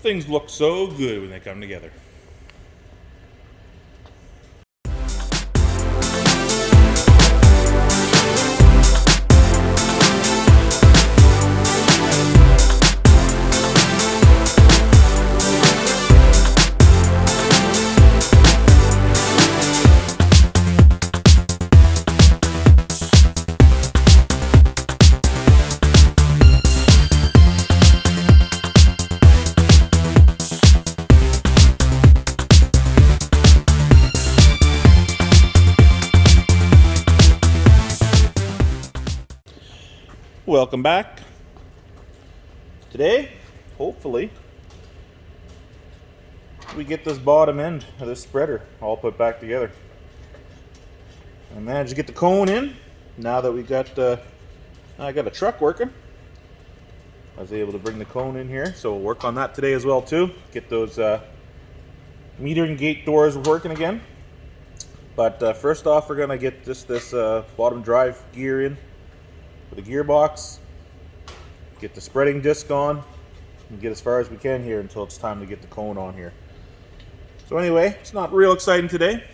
Things look so good when they come together. Welcome back. Today, hopefully, we get this bottom end of this spreader all put back together. I managed to get the cone in. Now that we got, I got a truck working, I was able to bring the cone in here. So we'll work on that today as well too. Get those meter and gate doors working again. But first off, we're gonna get this bottom drive gear in with the gearbox, get the spreading disc on, and get as far as we can here until it's time to get the cone on here. So anyway, it's not real exciting today,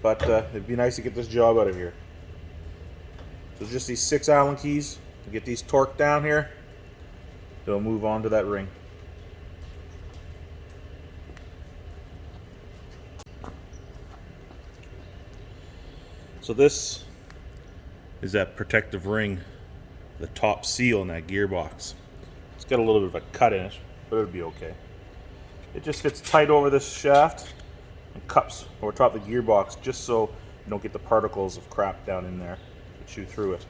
but it'd be nice to get this job out of here. So just these 6 Allen keys to get these torqued down here, then we'll move on to that ring. So this is that protective ring, the top seal in that gearbox. It's got a little bit of a cut in it, but it'll be okay. It just fits tight over this shaft and cups over top of the gearbox, just so you don't get the particles of crap down in there that chew through it.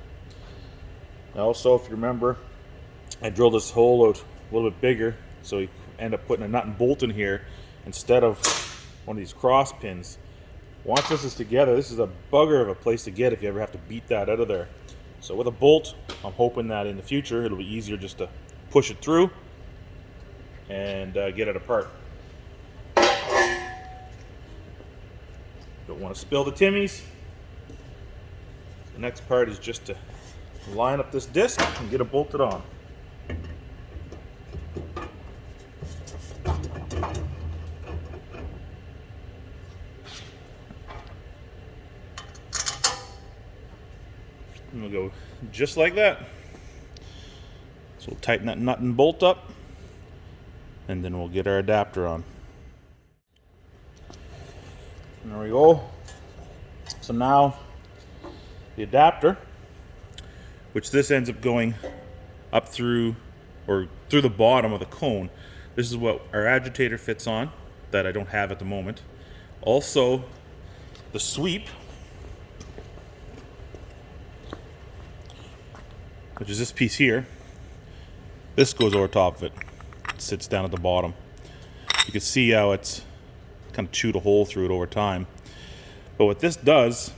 Now also, if you remember, I drilled this hole out a little bit bigger, so you end up putting a nut and bolt in here instead of one of these cross pins. Once this is together, this is a bugger of a place to get if you ever have to beat that out of there. So with a bolt, I'm hoping that in the future it'll be easier just to push it through and get it apart. Don't want to spill the timmies. The next part is just to line up this disc and get it bolted on. And we'll go just like that. So we'll tighten that nut and bolt up, and then we'll get our adapter on. And there we go. So now the adapter, which this ends up going up through or through the bottom of the cone. This is what our agitator fits on that I don't have at the moment. Also the sweep, which is this piece here. This goes over top of it. It sits down at the bottom. You can see how it's kind of chewed a hole through it over time. But what this does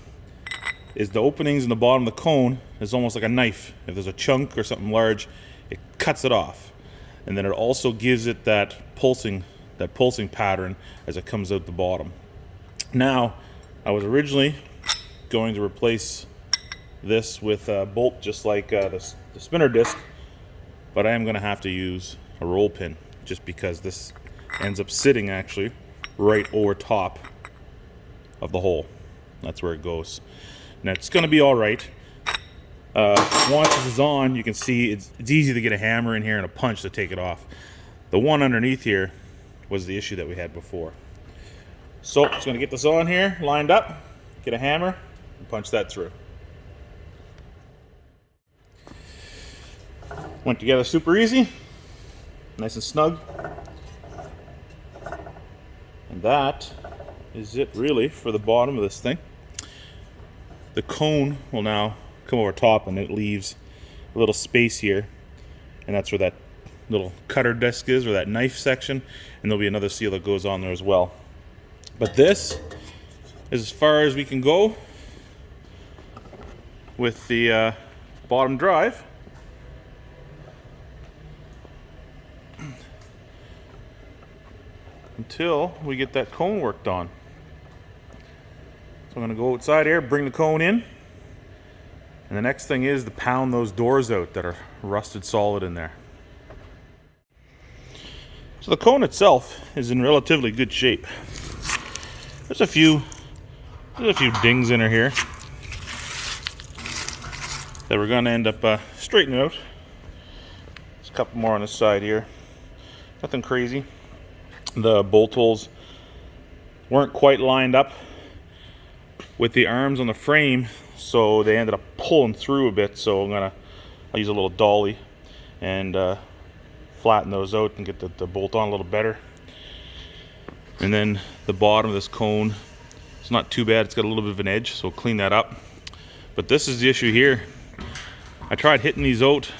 is the openings in the bottom of the cone is almost like a knife. If there's a chunk or something large, it cuts it off. And then it also gives it that pulsing pattern as it comes out the bottom. Now, I was originally going to replace this with a bolt just like the spinner disc, but I am going to have to use a roll pin just because this ends up sitting actually right over top of the hole. That's where it goes. Now it's going to be all right. Once this is on, you can see it's easy to get a hammer in here and a punch to take it off. The one underneath here was the issue that we had before. So I'm just going to get this on here, lined up, get a hammer, and punch that through. Went together super easy, nice and snug. And that is it really for the bottom of this thing. The cone will now come over top and it leaves a little space here, and that's where that little cutter disc is, or that knife section, and there'll be another seal that goes on there as well. But this is as far as we can go with the bottom drive. Until we get that cone worked on. So I'm going to go outside here, bring the cone in, and the next thing is to pound those doors out that are rusted solid in there. So the cone itself is in relatively good shape. There's a few dings in her here that we're going to end up straightening out. There's a couple more on this side here. Nothing crazy. The bolt holes weren't quite lined up with the arms on the frame, so they ended up pulling through a bit. So I'll use a little dolly and flatten those out and get the bolt on a little better. And then the bottom of this cone, it's not too bad. It's got a little bit of an edge, so we'll clean that up. But this is the issue here. I tried hitting these out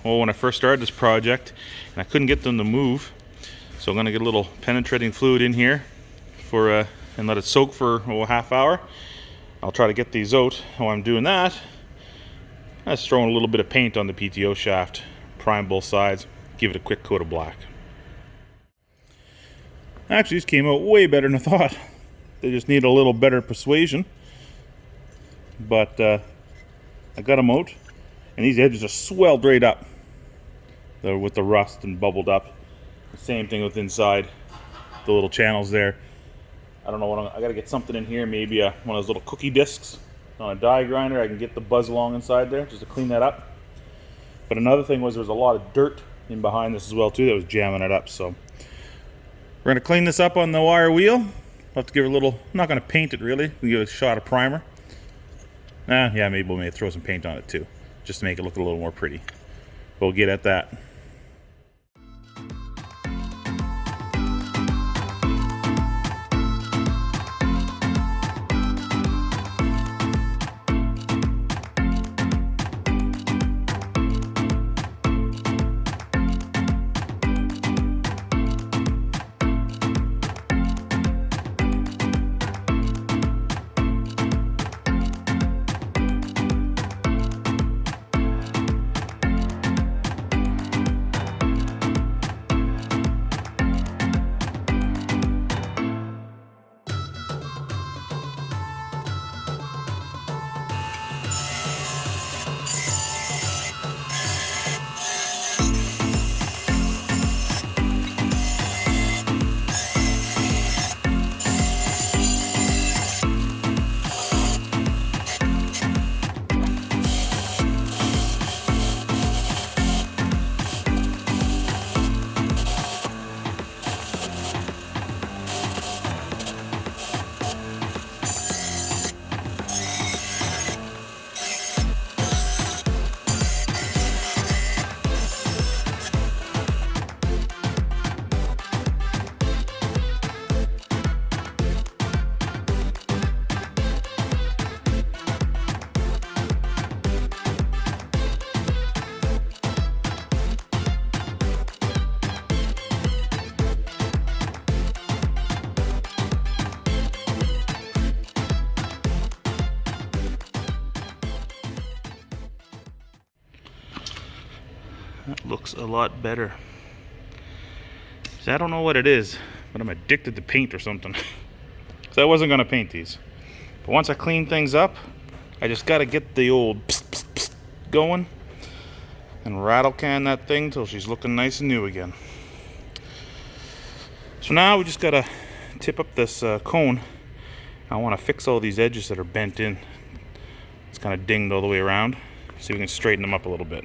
when I first started this project, and I couldn't get them to move. So I'm gonna get a little penetrating fluid in here and let it soak for a half hour. I'll try to get these out. While I'm doing that, I'm just throwing a little bit of paint on the PTO shaft, prime both sides, give it a quick coat of black. Actually, these came out way better than I thought. They just need a little better persuasion. But I got them out, and these edges are swelled right up. They're with the rust and bubbled up. Same thing with inside the little channels there. I don't know what I got to get something in here, maybe one of those little cookie discs on a die grinder. I can get the buzz along inside there just to clean that up. But another thing was there was a lot of dirt in behind this as well too that was jamming it up. So we're going to clean this up on the wire wheel. We'll have to give it a little, I'm not going to paint it really. We'll give it a shot of primer. Yeah, maybe we'll throw some paint on it too, just to make it look a little more pretty. But we'll get at that. That looks a lot better. See, I don't know what it is, but I'm addicted to paint or something. So I wasn't gonna paint these. But once I clean things up, I just gotta get the old psst, psst, psst going and rattle can that thing till she's looking nice and new again. So now we just gotta tip up this cone. I wanna fix all these edges that are bent in. It's kind of dinged all the way around. See if we can straighten them up a little bit.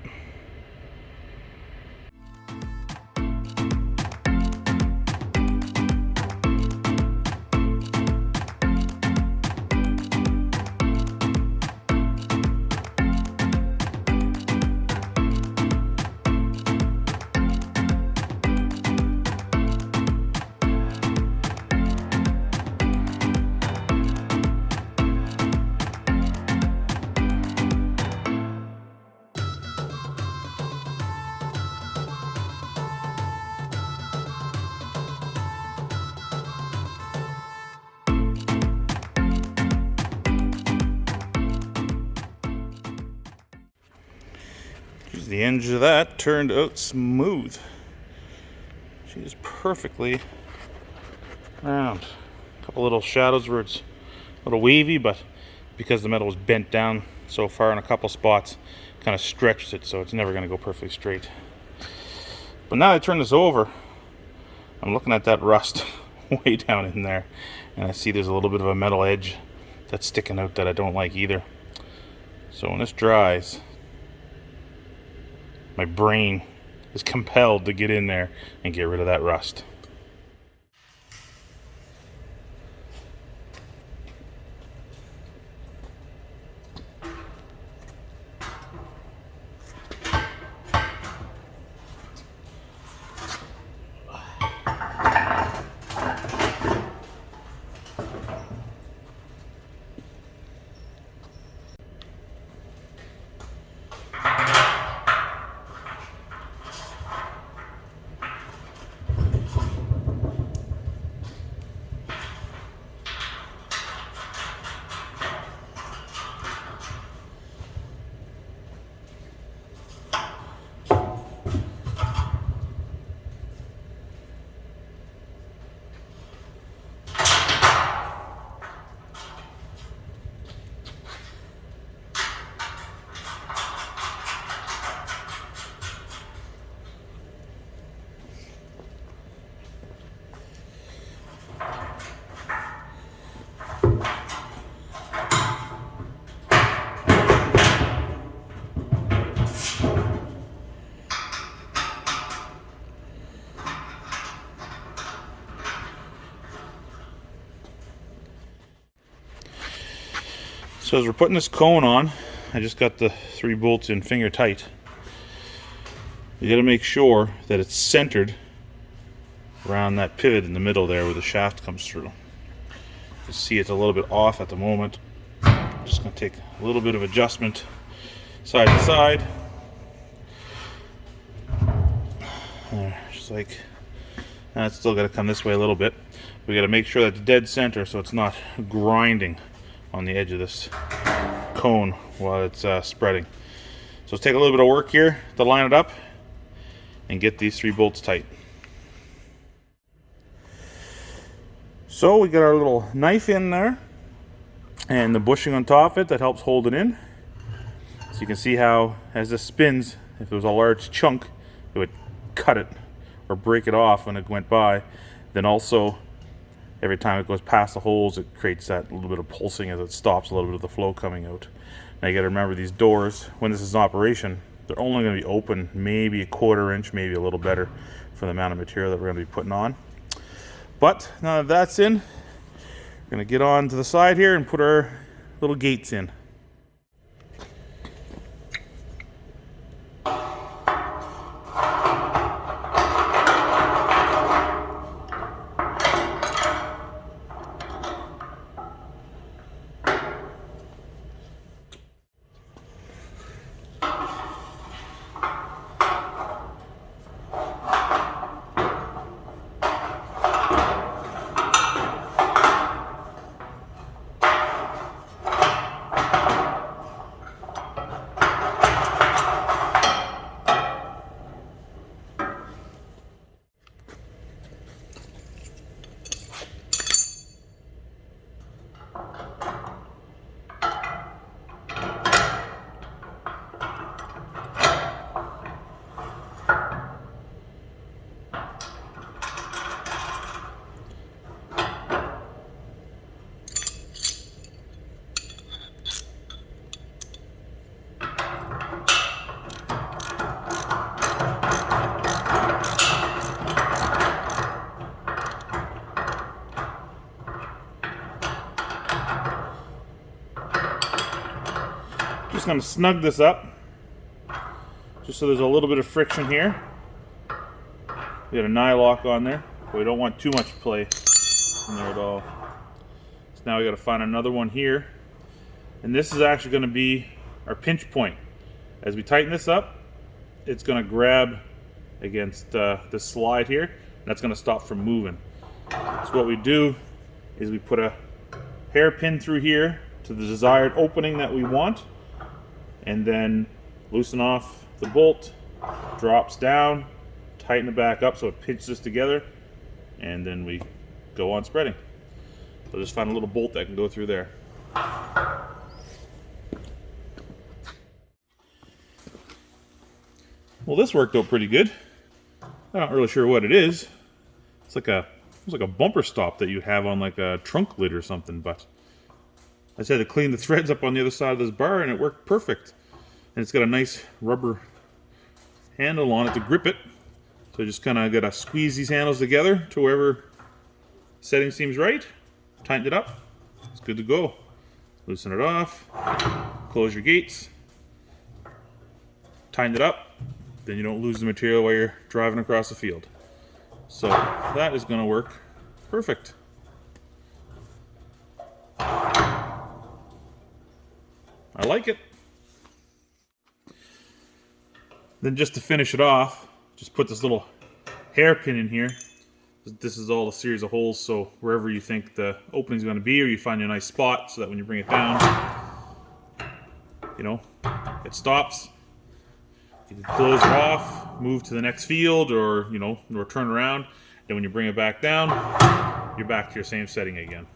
The edge of that turned out smooth. She's perfectly round. A couple little shadows where it's a little wavy, but because the metal was bent down so far in a couple spots, kind of stretched it, so it's never going to go perfectly straight. But now I turn this over, I'm looking at that rust way down in there, and I see there's a little bit of a metal edge that's sticking out that I don't like either. So when this dries, my brain is compelled to get in there and get rid of that rust. So as we're putting this cone on, I just got the 3 bolts in finger tight. You got to make sure that it's centered around that pivot in the middle there where the shaft comes through. You see it's a little bit off at the moment. I'm just going to take a little bit of adjustment side to side. There, just like that. It's still got to come this way a little bit. We got to make sure that's dead center so it's not grinding on the edge of this cone while it's spreading. So let's take a little bit of work here to line it up and get these 3 bolts tight. So we got our little knife in there and the bushing on top of it that helps hold it in. So you can see how as this spins, if it was a large chunk, it would cut it or break it off when it went by. Then also every time it goes past the holes, it creates that little bit of pulsing as it stops a little bit of the flow coming out. Now you got to remember these doors, when this is in operation, they're only going to be open maybe a 1/4 inch, maybe a little better for the amount of material that we're going to be putting on. But now that that's in, we're going to get on to the side here and put our little gates in. Just going to snug this up just so there's a little bit of friction here. We got a nylock on there, but we don't want too much play in there at all. So now we got to find another one here, and this is actually going to be our pinch point. As we tighten this up, it's going to grab against this slide here, and that's going to stop from moving. So what we do is we put a hairpin through here to the desired opening that we want, and then loosen off the bolt, drops down, tighten it back up so it pinches together, and then we go on spreading. So just find a little bolt that can go through there. Well, this worked out pretty good. I'm not really sure what it is. it's like a bumper stop that you'd have on like a trunk lid or something, but I just had to clean the threads up on the other side of this bar and it worked perfect. And it's got a nice rubber handle on it to grip it. So just kind of got to squeeze these handles together to wherever setting seems right. Tighten it up. It's good to go. Loosen it off. Close your gates. Tighten it up. Then you don't lose the material while you're driving across the field. So that is going to work perfect. I like it. Then just to finish it off, just put this little hairpin in here. This is all a series of holes, so wherever you think the opening is going to be, or you find a nice spot so that when you bring it down, you know, it stops. You can close it off, move to the next field, or, you know, or turn around. Then when you bring it back down, you're back to your same setting again.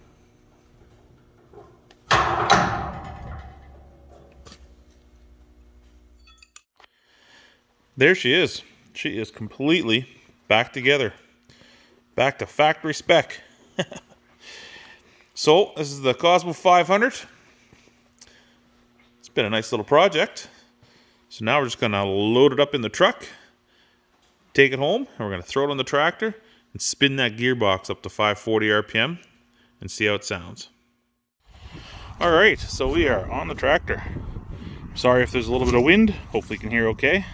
There she is. She is completely back together. Back to factory spec. So, this is the Cosmo 500. It's been a nice little project. So now we're just going to load it up in the truck, take it home, and we're going to throw it on the tractor and spin that gearbox up to 540 RPM and see how it sounds. Alright, so we are on the tractor. Sorry if there's a little bit of wind. Hopefully you can hear okay.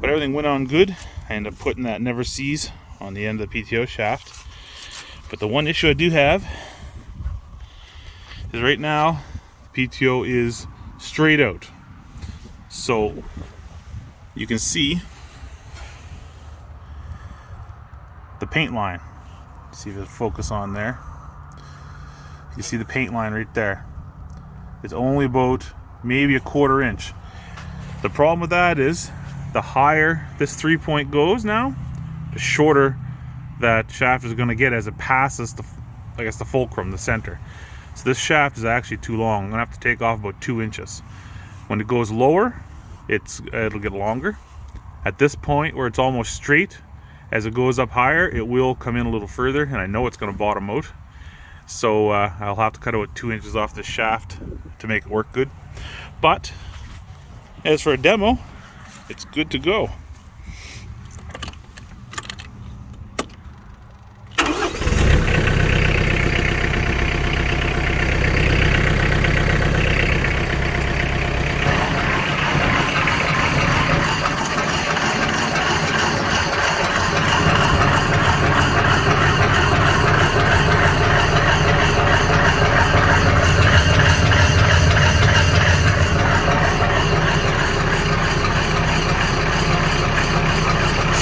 But everything went on good. I ended up putting that never seize on the end of the PTO shaft. But the one issue I do have is right now the PTO is straight out. So you can see the paint line. See if it'll focus on there. You can see the paint line right there. It's only about maybe a 1/4 inch. The problem with that is the higher this 3-point goes now, the shorter that shaft is going to get as it passes the, I guess, the fulcrum, the center. So this shaft is actually too long. I'm going to have to take off about 2 inches. When it goes lower, it'll get longer. At this point where it's almost straight, as it goes up higher, it will come in a little further, and I know it's going to bottom out. So I'll have to cut out 2 inches off this shaft to make it work good. But as for a demo, it's good to go.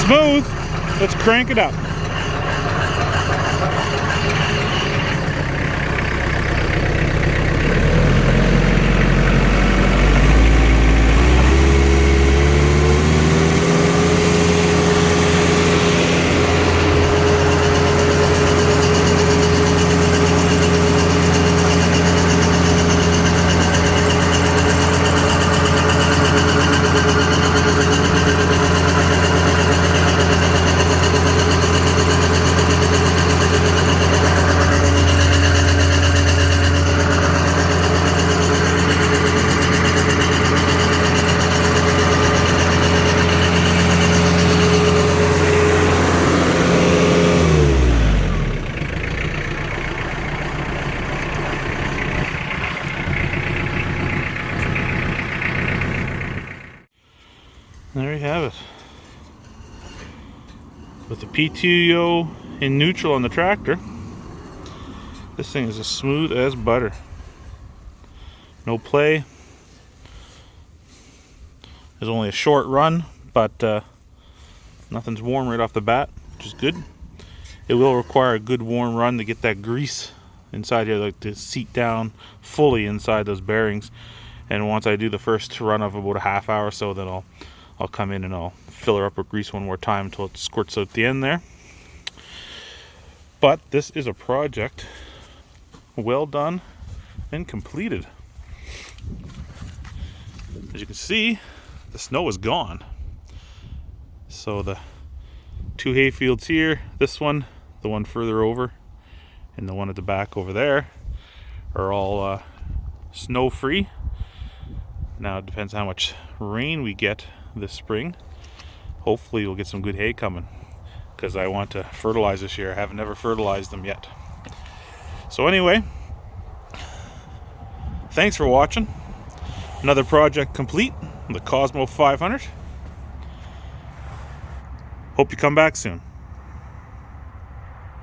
Smooth. Let's crank it up. There you have it. With the PTO in neutral on the tractor, this thing is as smooth as butter. No play. There's only a short run, but nothing's warm right off the bat, which is good. It will require a good warm run to get that grease inside here, like to seat down fully inside those bearings. And once I do the first run of about a half hour or so, then I'll come in and I'll fill her up with grease one more time until it squirts out the end there. But this is a project well done and completed. As you can see, the snow is gone. So the 2 hay fields here. This one, the one further over, and the one at the back over there are all snow free. Now it depends how much rain we get this spring. Hopefully we'll get some good hay coming, because I want to fertilize this year. I have never fertilized them yet. So anyway, thanks for watching. Another project complete, the Cosmo 500. Hope you come back soon.